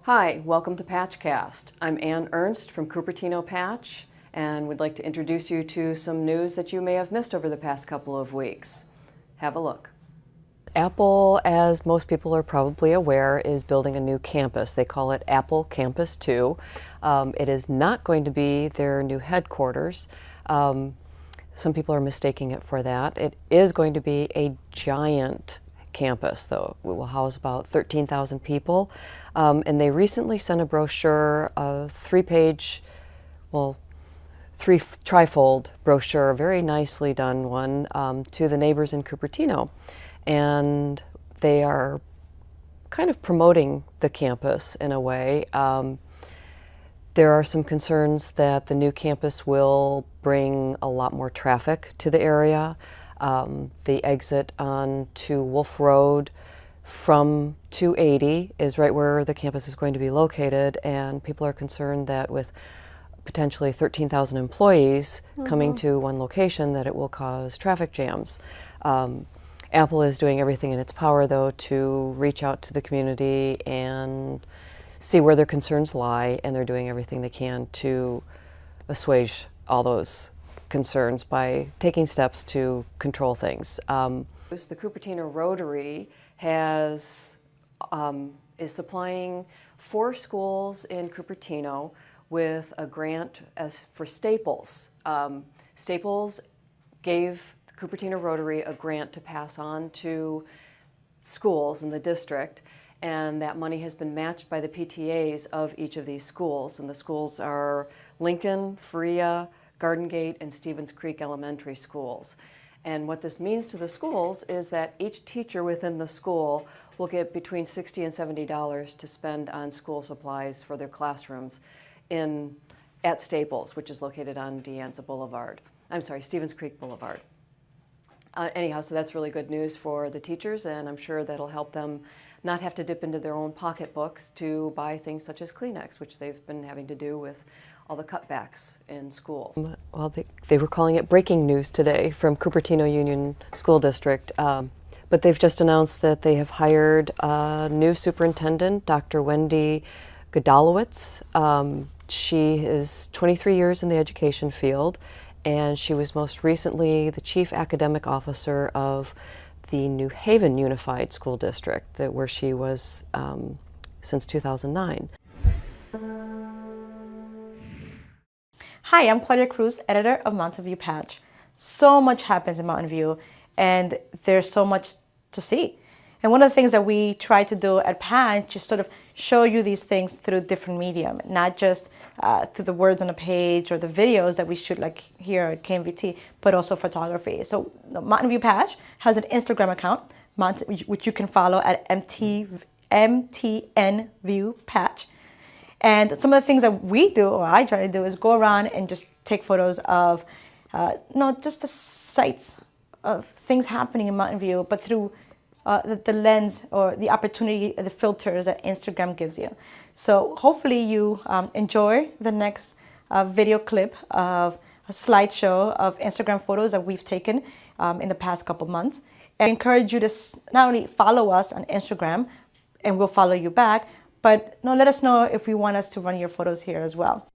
Hi, welcome to Patchcast. I'm Ann Ernst from Cupertino Patch, and would like to introduce you to some news that you may have missed over the past couple of weeks. Have a look. Apple, as most people are probably aware, is building a new campus. They call it Apple Campus 2. It is not going to be their new headquarters. Some people are mistaking it for that. It is going to be a giant campus, though. It will house about 13,000 people. And they recently sent a brochure, a trifold brochure, a very nicely done one, to the neighbors in Cupertino. And they are kind of promoting the campus in a way. There are some concerns that the new campus will bring a lot more traffic to the area. The exit onto Wolf Road from 280 is right where the campus is going to be located, and people are concerned that with potentially 13,000 employees coming to one location, that it will cause traffic jams. Apple is doing everything in its power, though, to reach out to the community and see where their concerns lie, and they're doing everything they can to assuage all those concerns by taking steps to control things. The Cupertino Rotary is supplying 4 schools in Cupertino with a grant for Staples. Staples gave the Cupertino Rotary a grant to pass on to schools in the district, and that money has been matched by the PTAs of each of these schools. And the schools are Lincoln, Faria, Garden Gate, and Stevens Creek Elementary Schools. And what this means to the schools is that each teacher within the school will get between $60 and $70 to spend on school supplies for their classrooms at Staples, which is located on Stevens Creek Boulevard. Anyhow, so that's really good news for the teachers, and I'm sure that'll help them not have to dip into their own pocketbooks to buy things such as Kleenex, which they've been having to do with all the cutbacks in schools. Well, they were calling it breaking news today from Cupertino Union School District, but they've just announced that they have hired a new superintendent, Dr. Wendy Godalowitz. She is 23 years in the education field, and she was most recently the chief academic officer of the New Haven Unified School District, where she was since 2009. Hi, I'm Claudia Cruz, editor of Mountain View Patch. So much happens in Mountain View, and there's so much to see. And one of the things that we try to do at Patch is sort of show you these things through different medium, not just through the words on a page or the videos that we shoot like here at KMVT, but also photography. So the Mountain View Patch has an Instagram account, which you can follow at MTN View Patch. And some of the things that we do, or I try to do, is go around and just take photos of, just the sights of things happening in Mountain View, but through the lens or the opportunity, the filters that Instagram gives you. So hopefully you enjoy the next video clip of a slideshow of Instagram photos that we've taken in the past couple months. I encourage you to not only follow us on Instagram, and we'll follow you back, but let us know if you want us to run your photos here as well.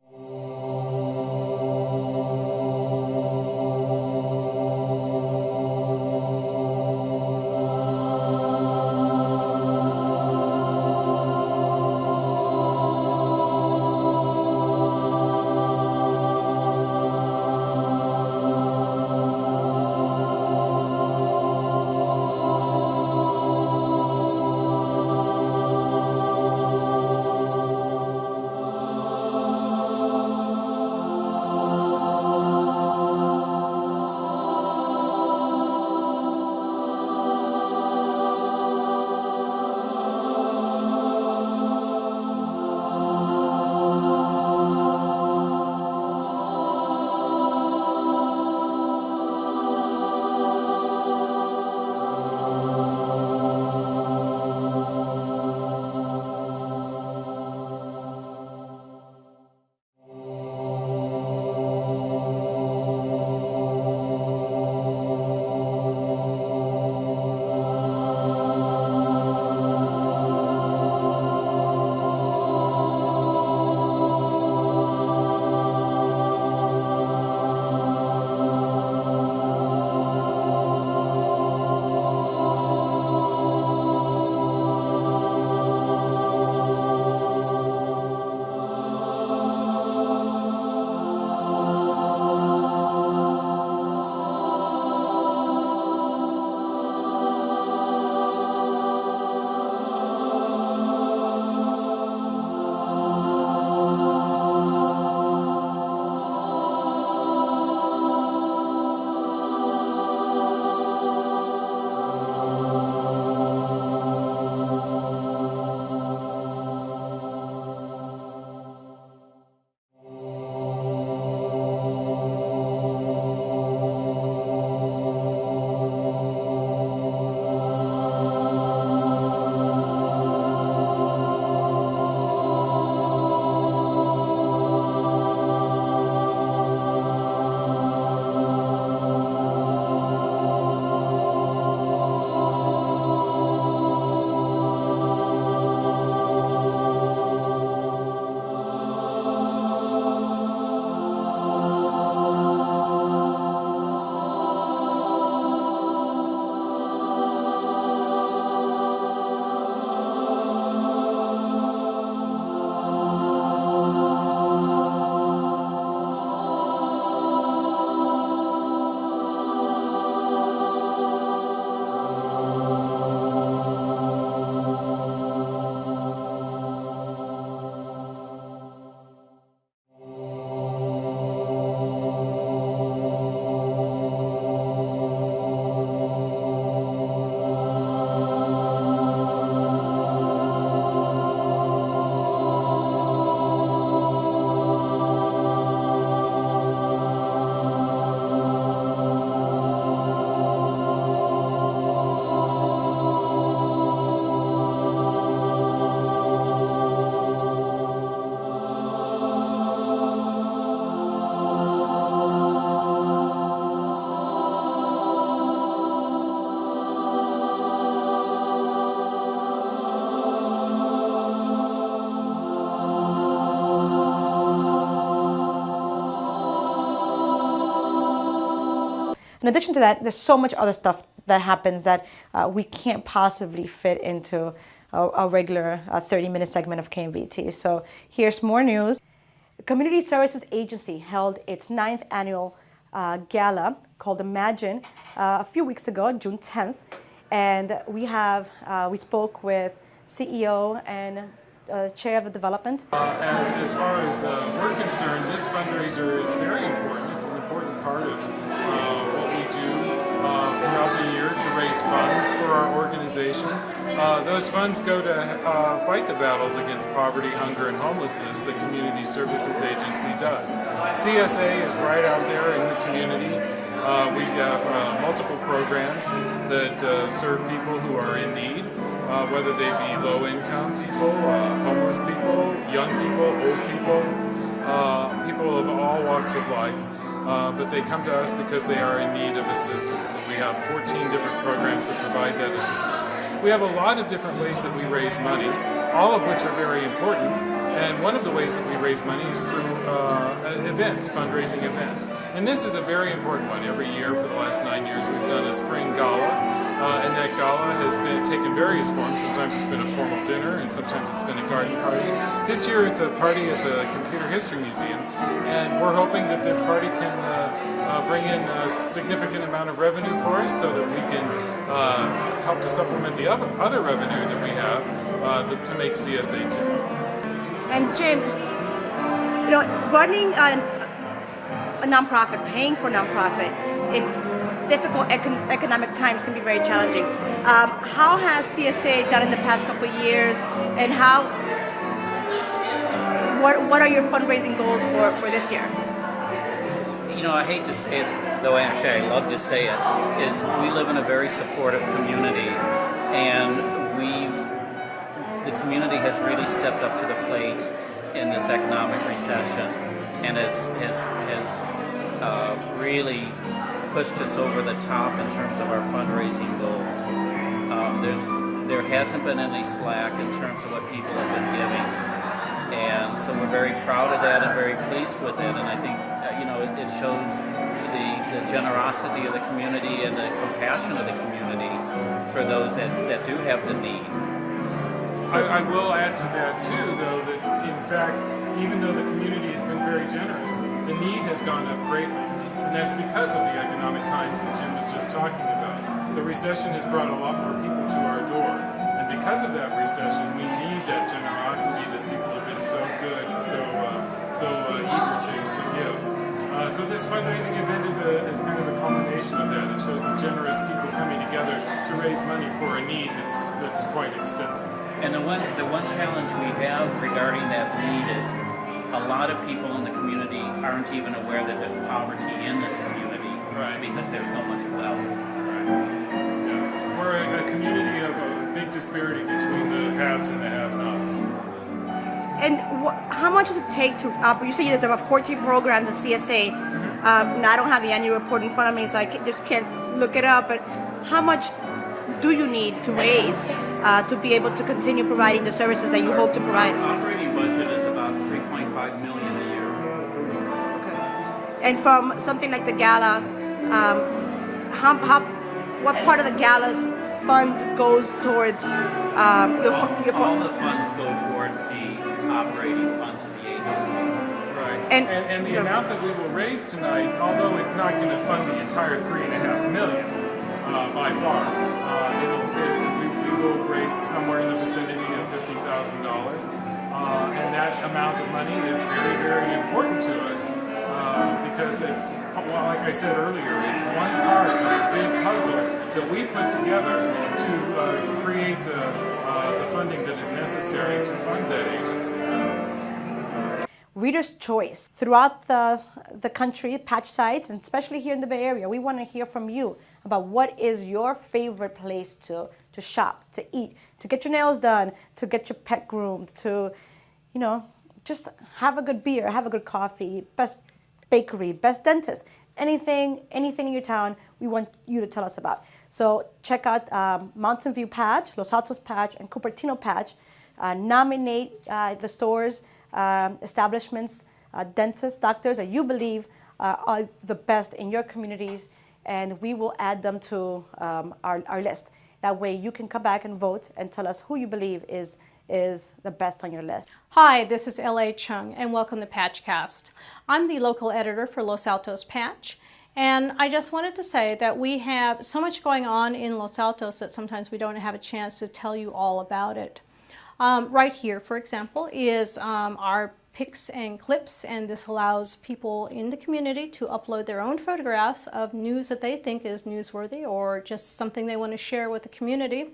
In addition to that, there's so much other stuff that happens that we can't possibly fit into a regular 30-minute segment of KMVT. So here's more news. The Community Services Agency held its 9th annual gala called Imagine a few weeks ago, June 10th. And we spoke with CEO and Chair of the Development. As far as we're concerned, this fundraiser is very important. It's an important part of what we do throughout the year to raise funds for our organization. Those funds go to fight the battles against poverty, hunger, and homelessness that Community Services Agency does. CSA is right out there in the community. We have multiple programs that serve people who are in need, whether they be low-income people, homeless people, young people, old people, people of all walks of life. But they come to us because they are in need of assistance. And we have 14 different programs that provide that assistance. We have a lot of different ways that we raise money, all of which are very important. And one of the ways that we raise money is through events, fundraising events. And this is a very important one. Every year for the last 9 years we've done a spring gala. And that gala has taken various forms. Sometimes it's been a formal dinner and sometimes it's been a garden party. This year it's a party at the Computer History Museum. And we're hoping that this party can bring in a significant amount of revenue for us so that we can help to supplement the other revenue that we have to make CSA tick. And Jim, running a nonprofit, paying for a nonprofit in difficult economic times can be very challenging. How has CSA done in the past couple of years, and what are your fundraising goals for this year? I hate to say it, though actually I love to say it, is we live in a very supportive community, and the community has really stepped up to the plate in this economic recession and has really pushed us over the top in terms of our fundraising goals. There hasn't been any slack in terms of what people have been giving, and so we're very proud of that and very pleased with it, and I think it shows the generosity of the community and the compassion of the community for those that do have the need. I will add to that too, though, that in fact, even though the community has been very generous, the need has gone up greatly. And that's because of the economic times that Jim was just talking about. The recession has brought a lot more people to our door. And because of that recession, we need that generosity that people have been so good and so eager to give. So this fundraising event is kind of a culmination of that. It shows the generous people coming together to raise money for a need that's quite extensive. And the one challenge we have regarding that need is a lot of people in the community aren't even aware that there's poverty in this community, right, because there's so much wealth. Right. Yes. We're a community of a big disparity between the haves and the have-nots. And how much does it take to you say there's about 14 programs at CSA. And I don't have the annual report in front of me, so I just can't look it up, but how much do you need to raise to be able to continue providing the services that you hope to provide? Our operating budget is about $3.5 million a year. Okay. And from something like the gala, what part of the gala's funds goes towards all the funds go towards the operating funds of the agency. Right. And the amount that we will raise tonight, although it's not going to fund the entire $3.5 million by far, we will raise somewhere in the vicinity of $50,000, and that amount of money is very, very important to us because it's, well, like I said earlier, it's one part of a big puzzle that we put together to create the funding that is necessary to fund that agency. Reader's choice. Throughout the country, patch sites, and especially here in the Bay Area, we want to hear from you about what is your favorite place to shop, to eat, to get your nails done, to get your pet groomed, to, just have a good beer, have a good coffee, best bakery, best dentist, anything in your town we want you to tell us about. So check out Mountain View Patch, Los Altos Patch, and Cupertino Patch. Nominate the stores, establishments, dentists, doctors that you believe are the best in your communities, and we will add them to our list. That way you can come back and vote and tell us who you believe is the best on your list. Hi, this is L.A. Chung, and welcome to Patchcast. I'm the local editor for Los Altos Patch, and I just wanted to say that we have so much going on in Los Altos that sometimes we don't have a chance to tell you all about it. Right here, for example, is our pics and clips, and this allows people in the community to upload their own photographs of news that they think is newsworthy or just something they want to share with the community.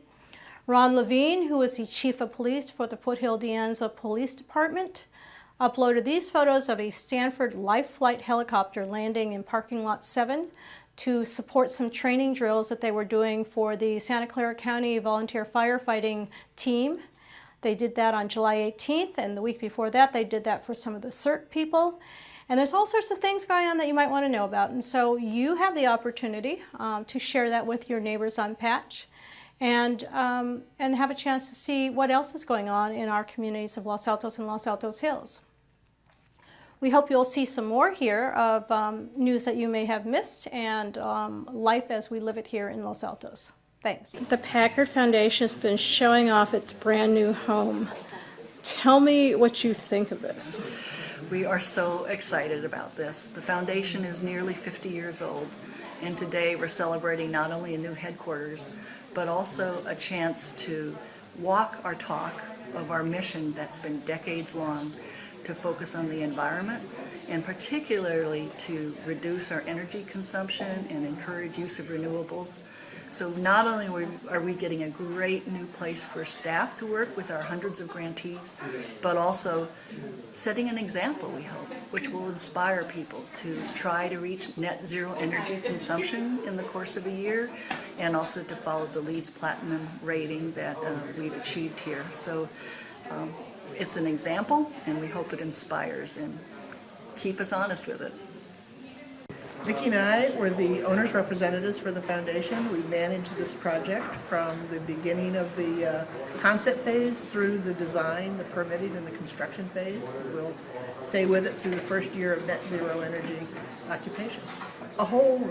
Ron Levine, who is the Chief of Police for the Foothill De Anza Police Department, uploaded these photos of a Stanford Life Flight helicopter landing in parking lot 7 to support some training drills that they were doing for the Santa Clara County Volunteer Firefighting Team. They did that on July 18th, and the week before that they did that for some of the CERT people. And there's all sorts of things going on that you might want to know about, and so you have the opportunity to share that with your neighbors on Patch. And have a chance to see what else is going on in our communities of Los Altos and Los Altos Hills. We hope you'll see some more here of news that you may have missed and life as we live it here in Los Altos. Thanks. The Packard Foundation has been showing off its brand new home. Tell me what you think of this. We are so excited about this. The foundation is nearly 50 years old, and today we're celebrating not only a new headquarters, but also a chance to walk our talk of our mission that's been decades long to focus on the environment, and particularly to reduce our energy consumption and encourage use of renewables. So not only are we getting a great new place for staff to work with our hundreds of grantees, but also setting an example, we hope, which will inspire people to try to reach net zero energy consumption in the course of a year, and also to follow the LEED's Platinum rating that we've achieved here. So it's an example, and we hope it inspires and keep us honest with it. Vicki and I were the owner's representatives for the foundation. We managed this project from the beginning of the concept phase through the design, the permitting, and the construction phase. We'll stay with it through the first year of net zero energy occupation. A whole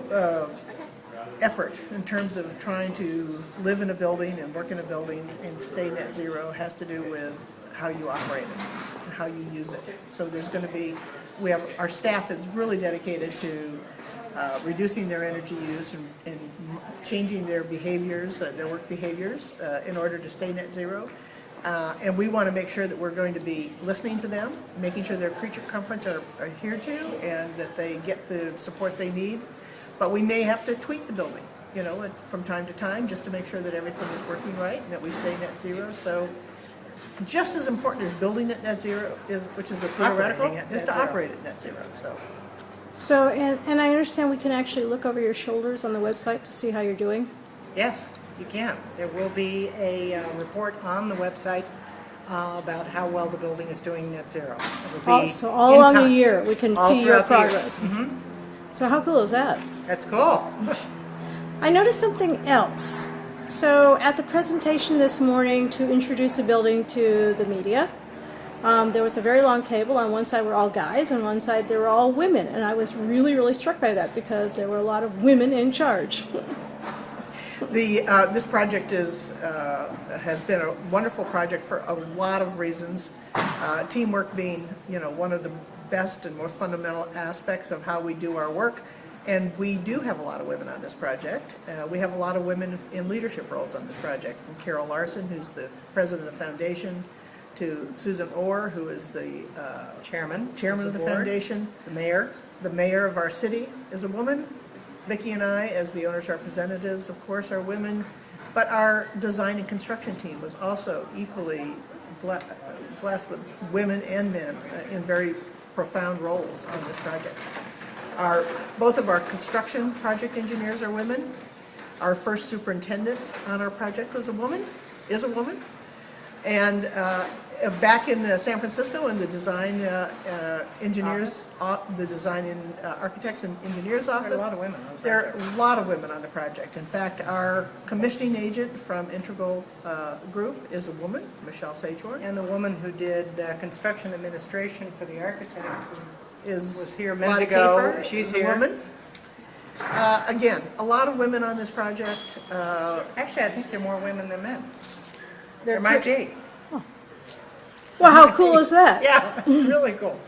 effort in terms of trying to live in a building and work in a building and stay net zero has to do with how you operate it and how you use it. So there's going to be, our staff is really dedicated to reducing their energy use and changing their behaviors, their work behaviors, in order to stay net zero. And we want to make sure that we're going to be listening to them, making sure their creature comforts are adhered to, and that they get the support they need. But we may have to tweak the building, you know, from time to time, just to make sure that everything is working right and that we stay net zero. So just as important as building at net zero is, which is a theoretical, is to operate at net zero. So, and I understand we can actually look over your shoulders on the website to see how you're doing? Yes, you can. There will be a report on the website about how well the building is doing net zero. So all along the year we can see your progress. Mm-hmm. So how cool is that? That's cool. I noticed something else. So at the presentation this morning to introduce the building to the media, there was a very long table. On one side were all guys, and one side they were all women. And I was really, really struck by that because there were a lot of women in charge. This project has been a wonderful project for a lot of reasons. Teamwork being, you know, one of the best and most fundamental aspects of how we do our work. And we do have a lot of women on this project. We have a lot of women in leadership roles on this project, from Carol Larson, who's the president of the foundation, to Susan Orr, who is the chairman of the foundation. The mayor of our city is a woman. Vicki and I, as the owner's representatives, of course, are women. But our design and construction team was also equally blessed with women and men in very profound roles on this project. Both of our construction project engineers are women. Our first superintendent on our project is a woman. And back in San Francisco, in the design engineers, the design and architects and engineers office, there are a lot of women on the project. In fact, our commissioning agent from Integral Group is a woman, Michelle Sajor. And the woman who did construction administration for the architect was here a minute Lottie ago. Kafer She's is a here. woman. Again, a lot of women on this project. Actually, I think there are more women than men. There might be. Well, how cool is that? Yeah, it's really cool.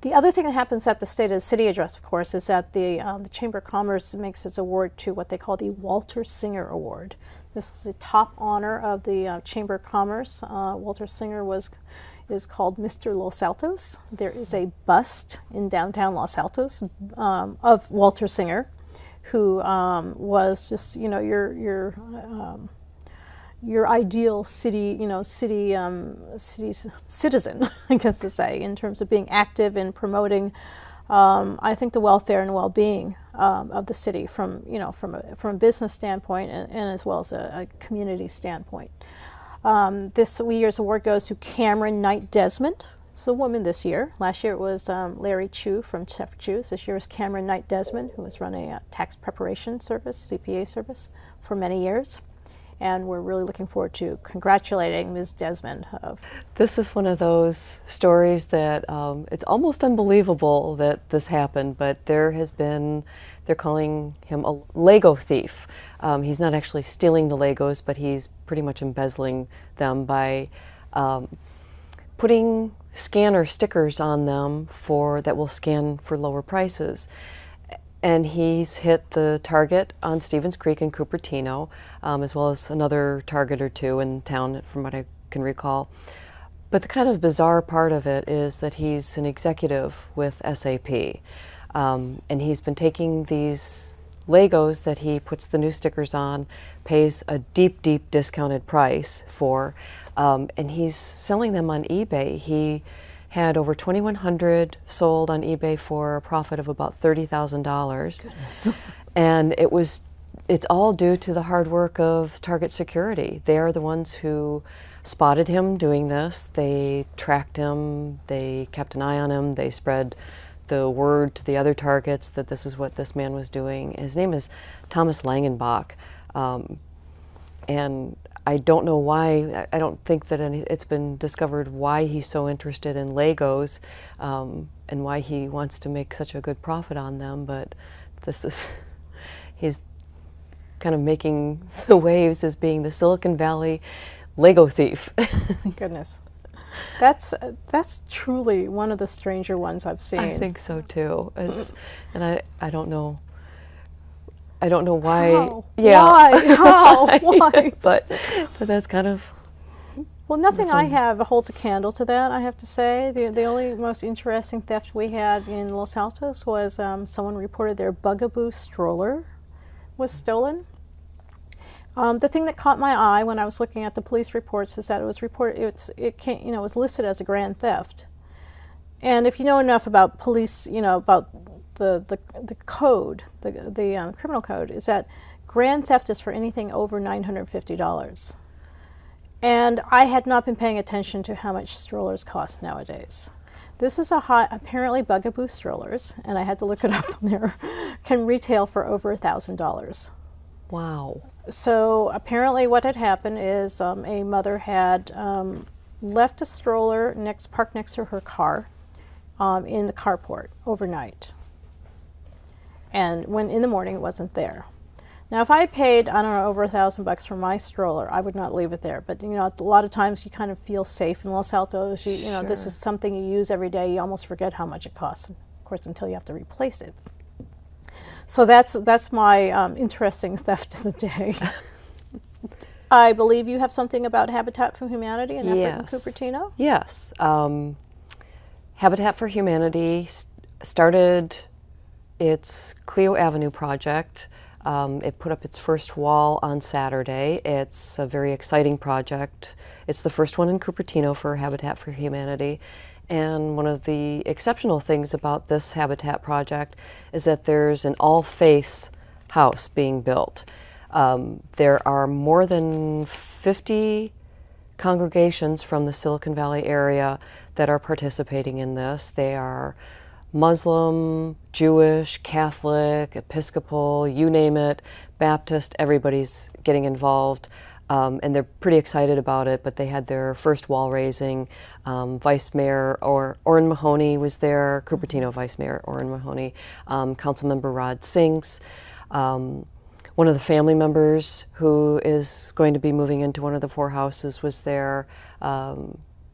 The other thing that happens at the State of the City address, of course, is that the Chamber of Commerce makes its award to what they call the Walter Singer Award. This is the top honor of the Chamber of Commerce. Walter Singer is called Mr. Los Altos. There is a bust in downtown Los Altos of Walter Singer, who was just, you know, your ideal city, you know, city citizen, I guess to say, in terms of being active in promoting, I think, the welfare and well-being of the city from, you know, from a business standpoint and as well as a community standpoint. This year's award goes to Cameron Knight Desmond. It's a woman this year. Last year it was Larry Chu from Chef Chu's. This year is Cameron Knight Desmond, who has run a tax preparation service, CPA service, for many years. And we're really looking forward to congratulating Ms. Desmond. This is one of those stories that it's almost unbelievable that this happened, but they're calling him a Lego thief. He's not actually stealing the Legos, but he's pretty much embezzling them by putting scanner stickers on them that will scan for lower prices. And he's hit the Target on Stevens Creek in Cupertino, as well as another Target or two in town, from what I can recall. But the kind of bizarre part of it is that he's an executive with SAP. And he's been taking these Legos that he puts the new stickers on, pays a deep, deep discounted price for, and he's selling them on eBay. He had over 2,100 sold on eBay for a profit of about $30,000. Goodness. And it's all due to the hard work of Target security. They are the ones who spotted him doing this. They tracked him, they kept an eye on him, they spread the word to the other Targets that this is what this man was doing. His name is Thomas Langenbach. And I don't know why, I don't think that it's been discovered why he's so interested in Legos and why he wants to make such a good profit on them, but he's kind of making the waves as being the Silicon Valley Lego thief. Goodness. That's truly one of the stranger ones I've seen. I think so too. And I don't know. I don't know why. How? Yeah. Why? How? Why? but that's kind of. Well, nothing I have holds a candle to that, I have to say. The only most interesting theft we had in Los Altos was someone reported their Bugaboo stroller was stolen. The thing that caught my eye when I was looking at the police reports is that it was reported it was listed as a grand theft. And if you know enough about police, about the code, the criminal code, is that grand theft is for anything over $950. And I had not been paying attention to how much strollers cost nowadays. This is apparently Bugaboo strollers, and I had to look it up there, can retail for over $1,000. Wow. So apparently what had happened is a mother had left a stroller parked next to her car in the carport overnight. And when in the morning it wasn't there. Now if I paid, I don't know, over $1,000 for my stroller, I would not leave it there. But a lot of times you kind of feel safe in Los Altos. Sure. This is something you use every day. You almost forget how much it costs, of course, until you have to replace it. So that's my interesting theft of the day. I believe you have something about Habitat for Humanity and effort in Cupertino? Yes. Habitat for Humanity started its Clio Avenue project. It put up its first wall on Saturday. It's a very exciting project. It's the first one in Cupertino for Habitat for Humanity. And one of the exceptional things about this Habitat project is that there's an all-faiths house being built. There are more than 50 congregations from the Silicon Valley area that are participating in this. They are Muslim, Jewish, Catholic, Episcopal, you name it, Baptist, everybody's getting involved. and they're pretty excited about it, but they had their first wall raising. Vice Mayor Orrin Mahoney was there, Cupertino Vice Mayor Orrin Mahoney, Councilmember Rod Sinks, one of the family members who is going to be moving into one of the 4 houses was there.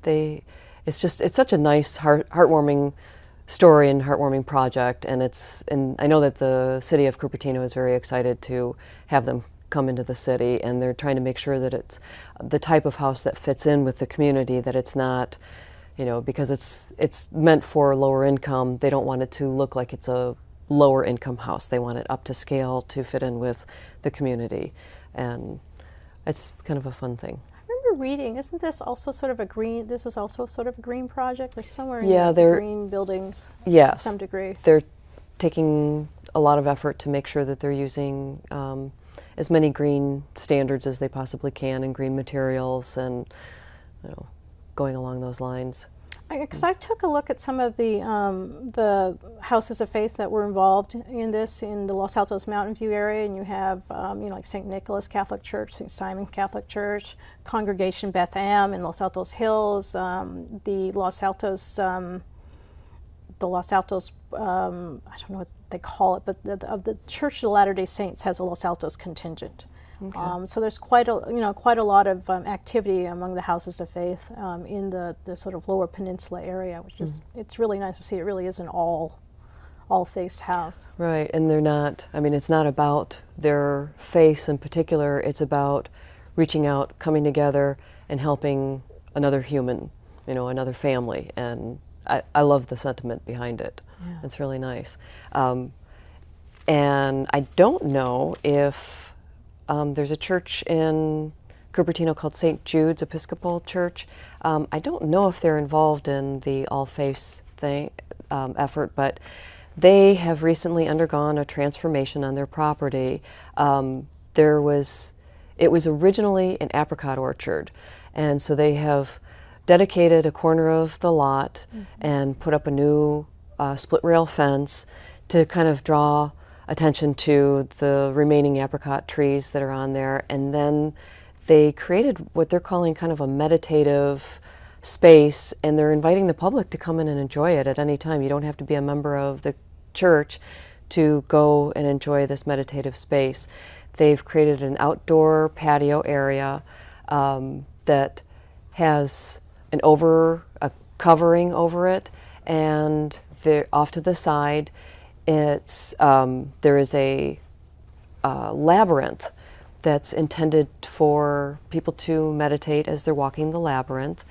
It's such a nice, heartwarming story and heartwarming project, and I know that the city of Cupertino is very excited to have them come into the city, and they're trying to make sure that it's the type of house that fits in with the community, that it's not, because it's meant for lower income, they don't want it to look like it's a lower income house. They want it up to scale to fit in with the community, and it's kind of a fun thing. Reading, isn't this also sort of a green? This is also sort of a green project, or somewhere in they're green buildings. Yes, to some degree. They're taking a lot of effort to make sure that they're using as many green standards as they possibly can, and green materials, and going along those lines. Because I took a look at some of the houses of faith that were involved in this in the Los Altos Mountain View area, and you have like St. Nicholas Catholic Church, St. Simon Catholic Church, Congregation Beth Am in Los Altos Hills, the Los Altos I don't know what they call it, but the Church of the Latter-day Saints has a Los Altos contingent. Okay. So there's quite a lot of activity among the houses of faith in the sort of Lower Peninsula area, which is it's really nice to see. It really is an all-faced house. Right, and they're not. I mean, it's not about their faith in particular. It's about reaching out, coming together, and helping another human, another family. And I love the sentiment behind it. Yeah. It's really nice. And I don't know if there's a church in Cupertino called St. Jude's Episcopal Church. I don't know if they're involved in the All Faiths effort, but they have recently undergone a transformation on their property. It was originally an apricot orchard, and so they have dedicated a corner of the lot and put up a new split rail fence to kind of draw attention to the remaining apricot trees that are on there. And then they created what they're calling kind of a meditative space, and they're inviting the public to come in and enjoy it at any time. You don't have to be a member of the church to go and enjoy this meditative space. They've created an outdoor patio area that has a covering over it, and off to the side there is a labyrinth that's intended for people to meditate as they're walking the labyrinth.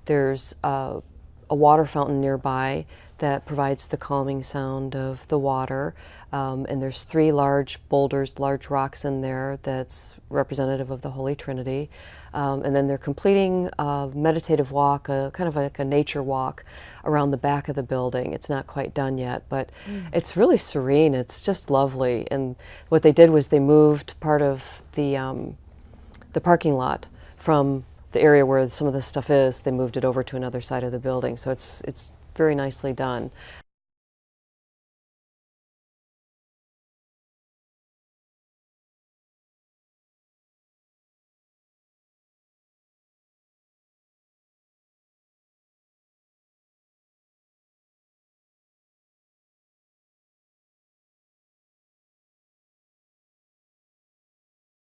There's a water fountain nearby that provides the calming sound of the water, and there's 3 large boulders, large rocks in there that's representative of the Holy Trinity. And then they're completing a meditative walk, kind of like a nature walk around the back of the building. It's not quite done yet, but it's really serene. It's just lovely. And what they did was they moved part of the parking lot from the area where some of this stuff is. They moved it over to another side of the building. So it's very nicely done.